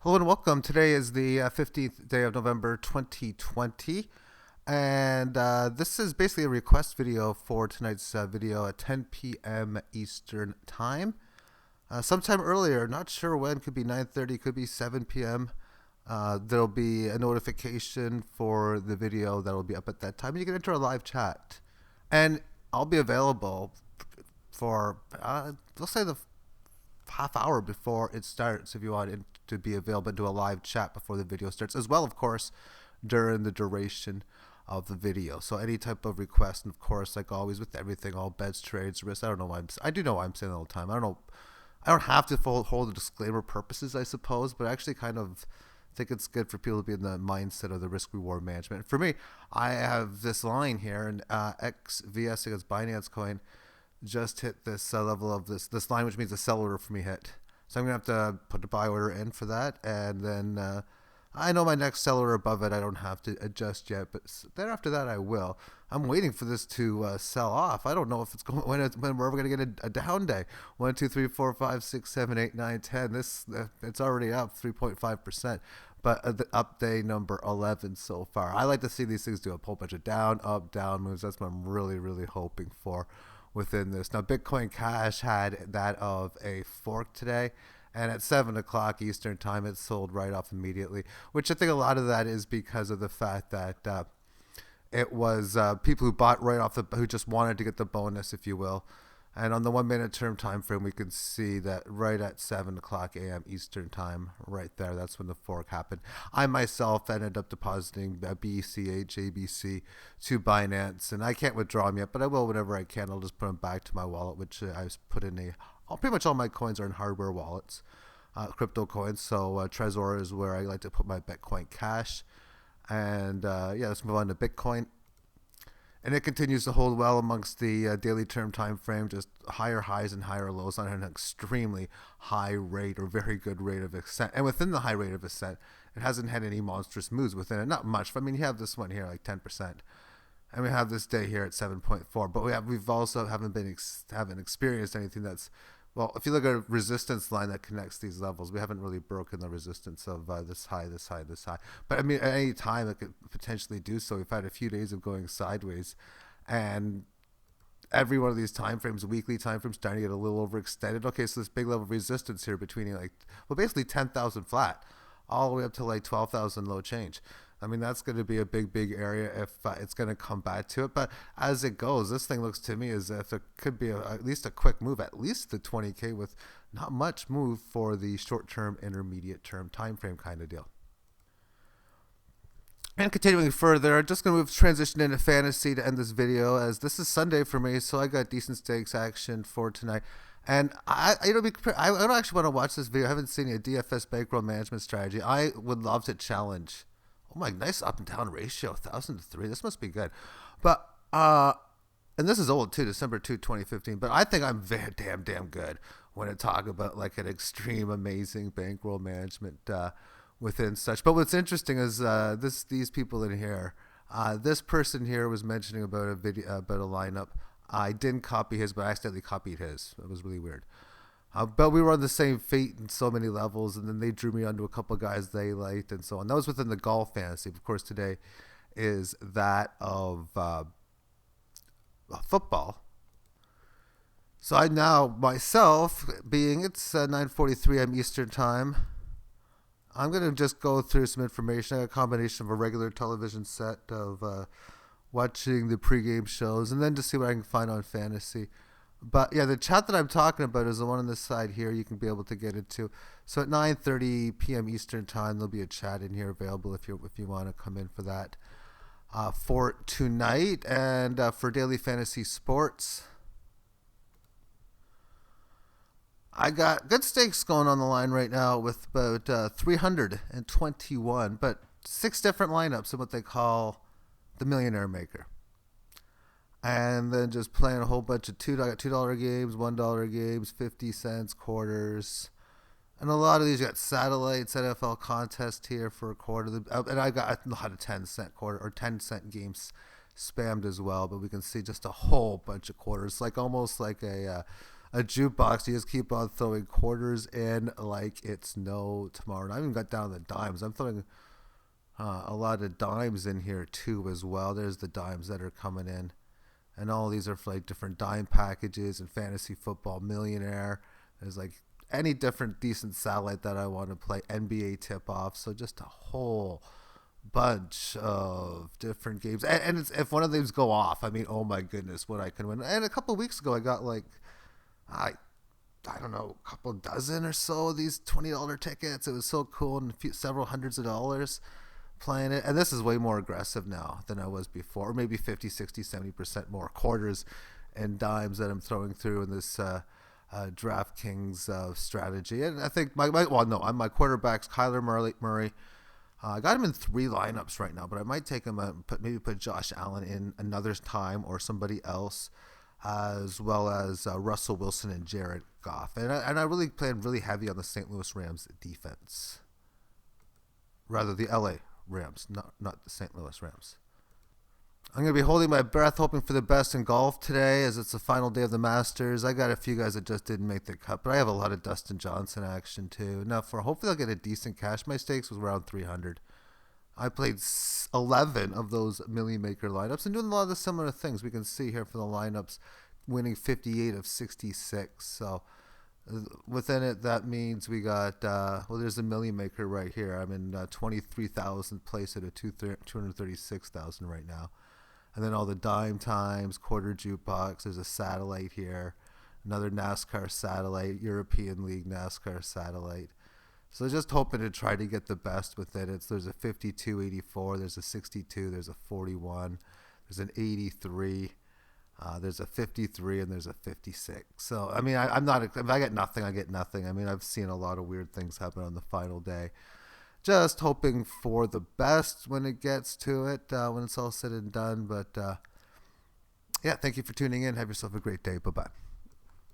Hello and welcome. Today is the 15th day of November 2020. And this is basically a request video for tonight's video at 10 p.m. Eastern Time. Sometime earlier, not sure when, could be 9:30, could be 7 p.m. There'll be a notification for the video that'll be up at that time. You can enter a live chat. And I'll be available for, let's say, the half hour before it starts if you want it to be available to a live chat before the video starts, as well, of course, during the duration of the video. So any type of request, and of course, like always with everything, all bets, trades, risks. I don't know why I do know why I'm saying it all the time. I don't know. I don't have to hold the disclaimer purposes, I suppose, but I actually kind of think it's good for people to be in the mindset of the risk reward management. For me, I have this line here, and XVS against Binance Coin just hit this level of this line, which means the sell order for me hit. So I'm gonna have to put the buy order in for that, and then I know my next sell order above it I don't have to adjust yet, but then after that I will. I'm waiting for this to sell off. I don't know if it's going when we're ever gonna get a down day. 1, 2, 3, 4, 5, 6, 7, 8, 9, 10. This it's already up 3.5%. But the up day number 11 so far. I like to see these things do a whole bunch of down, up, down moves. That's what I'm really, really hoping for within this. Now, Bitcoin Cash had that of a fork today, and at 7 o'clock Eastern Time, it sold right off immediately, which I think a lot of that is because of the fact that it was people who bought right off who just wanted to get the bonus, if you will. And on the 1 minute term time frame, we can see that right at 7 o'clock a.m. Eastern Time, right there, that's when the fork happened. I myself ended up depositing BCH, ABC to Binance, and I can't withdraw them yet, but I will whenever I can. I'll just put them back to my wallet, which I've put in pretty much all my coins are in hardware wallets, crypto coins. So Trezor is where I like to put my Bitcoin Cash. And yeah, let's move on to Bitcoin. And it continues to hold well amongst the daily term time frame, just higher highs and higher lows on an extremely high rate or very good rate of ascent. And within the high rate of ascent, it hasn't had any monstrous moves within it. Not much. I mean, you have this one here like 10%, and we have this day here at 7.4. But we've also haven't experienced anything that's, well, if you look at a resistance line that connects these levels, we haven't really broken the resistance of this high, this high, this high. But I mean, at any time it could potentially do so. We've had a few days of going sideways, and every one of these time frames, weekly time frames, starting to get a little overextended. Okay, so this big level of resistance here between basically 10,000 flat, all the way up to like 12,000 low change. I mean, that's going to be a big area if it's going to come back to it. But as it goes, this thing looks to me as if it could be at least a quick move, at least the 20K, with not much move for the short-term, intermediate-term time frame kind of deal. And continuing further, I'm just going to transition into fantasy to end this video, as this is Sunday for me, so I got decent stakes action for tonight. And I don't actually want to watch this video. I haven't seen a DFS bankroll management strategy. I would love to challenge. Oh my, nice up and down ratio, 1,000 to 3. This must be good. But and this is old too, December 2, 2015. But I think I'm very damn good when I talk about like an extreme, amazing bankroll management within such. But what's interesting is these people in here. This person here was mentioning about a video about a lineup. I didn't copy his, but I accidentally copied his. It was really weird. But we were on the same feet in so many levels, and then they drew me onto a couple of guys they liked and so on. That was within the golf fantasy. Of course, today is that of football. So I now, myself, being it's 9:43 a.m. Eastern Time, I'm going to just go through some information. I got a combination of a regular television set of watching the pregame shows, and then to see what I can find on fantasy. But yeah, the chat that I'm talking about is the one on this side here. You can be able to get into. So at 9:30 p.m. Eastern Time, there'll be a chat in here available if you want to come in for that for tonight, and for daily fantasy sports. I got good stakes going on the line right now with about 321, but 6 different lineups in what they call the Millionaire Maker. And then just playing a whole bunch of $2 games, $1 games, 50 cents, quarters. And a lot of these, you got satellites, NFL contest here for a quarter. And I got a lot of 10-cent quarter or 10-cent games spammed as well. But we can see just a whole bunch of quarters, like almost like a a jukebox. You just keep on throwing quarters in like it's no tomorrow. And I even got down to the dimes. I'm throwing a lot of dimes in here too as well. There's the dimes that are coming in. And all these are for like different dime packages and fantasy football millionaire. There's like any different decent satellite that I want to play, NBA tip off. So just a whole bunch of different games. And it's, if one of these go off, I mean, oh my goodness, what I can win. And a couple of weeks ago, I got like, I don't know, a couple dozen or so of these $20 tickets. It was so cool, and several hundreds of dollars playing it. And this is way more aggressive now than I was before, or maybe 50, 60, 70% more quarters and dimes that I'm throwing through in this DraftKings strategy. And I think my quarterback's Kyler Murray. I got him in 3 lineups right now, but I might take him maybe put Josh Allen in another time, or somebody else, as well as Russell Wilson and Jared Goff. And I really plan really heavy on the St. Louis Rams defense, rather the LA Rams, not the St. Louis Rams. I'm going to be holding my breath, hoping for the best in golf today, as it's the final day of the Masters. I got a few guys that just didn't make the cut, but I have a lot of Dustin Johnson action too. Now, hopefully I'll get a decent cash. My stakes was around 300. I played 11 of those Million Maker lineups and doing a lot of the similar things. We can see here for the lineups, winning 58 of 66. So within it, that means we got, there's a Million Maker right here. I'm in 23,000 place at a 236,000 right now. And then all the dime times, quarter jukebox. There's a satellite here, another NASCAR satellite, European League NASCAR satellite. So just hoping to try to get the best with it. There's a 52.84, there's a 62, there's a 41, there's an 83, there's a 53, and there's a 56. So I mean, I'm not. If I get nothing, I get nothing. I mean, I've seen a lot of weird things happen on the final day. Just hoping for the best when it gets to it, when it's all said and done. But yeah, thank you for tuning in. Have yourself a great day. Bye-bye.